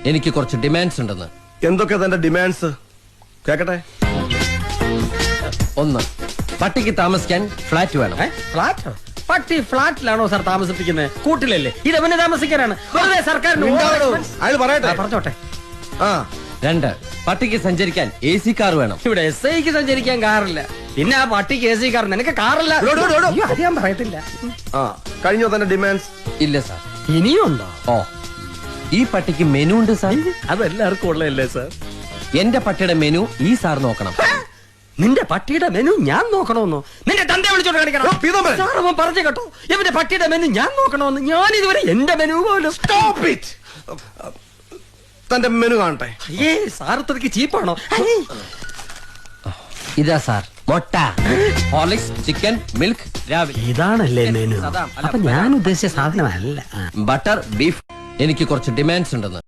എനിക്ക് കുറച്ച് ഡിമാൻഡ്സ് ഉണ്ടെന്ന്. എന്തൊക്കെ തന്റെ ഡിമാൻഡ്സ് കേക്കട്ടെ? ഒന്ന്, പട്ടിക്ക് താമസിക്കാൻ ഫ്ലാറ്റ് വേണം. ഫ്ലാറ്റ്? പട്ടി ഫ്ലാറ്റിലാണോ സാർ താമസിപ്പിക്കുന്നത്? കൂട്ടിലല്ലേ? ഇതെവന് താമസിക്കാനാണ്. വെറുതെ സർക്കാരിന് അയാൾ പറയട്ടെ. പറഞ്ഞോട്ടെ. ആ. രണ്ട്, പട്ടിക്ക് സഞ്ചരിക്കാൻ AC കാർ വേണം. ഇവിടെ SIക്ക് സഞ്ചരിക്കാൻ കാറില്ല, പിന്നെ ആ പട്ടിക്ക് AC കാർ. നിനക്ക് കാറില്ല? അയ്യോ, അത് ഞാൻ പറയത്തില്ല. ആ, കഴിഞ്ഞോ തന്റെ ഡിമാൻഡ്സ്? ഇല്ല സാർ. ഇനിയും ഉണ്ടോ? ഓ, ഈ പട്ടിക്ക് മെനു ഉണ്ട് സാർ. അതെല്ലാവർക്കും ഉള്ളതല്ലേ സാർ? എന്റെ പട്ടിയുടെ മെനു ഈ സാർ നോക്കണം. നിന്റെ പട്ടിയുടെ മെനു ഞാൻ നോക്കണമെന്നോ? നിന്റെ തന്റെ വിളിച്ചോണ്ട് കാണിക്കണം. സാർ അവൻ പറഞ്ഞു കേട്ടോ, ഇവന്റെ പട്ടിയുടെ മെനു ഞാൻ നോക്കണമെന്ന്. ഞാൻ ഇതുവരെ എന്റെ മെനു പോലും. Stop it. തന്റെ മെനു കാണട്ടെ. അയ്യേ, സാർ ഇത്രയ്ക്ക് ചീപ്പാണോ? ഇതാ സാർ, മുട്ട, ഹോർലിക്സ്, ചിക്കൻ, മിൽക്ക്, രാവിലെ. ഇതാണല്ലേ മെനു? അപ്പൊ ഞാൻ ഉദ്ദേശിച്ച സാധനമല്ല. Butter, beef. എനിക്ക് കുറച്ച് ഡിമാൻഡ്സ് ഉണ്ടെന്ന്.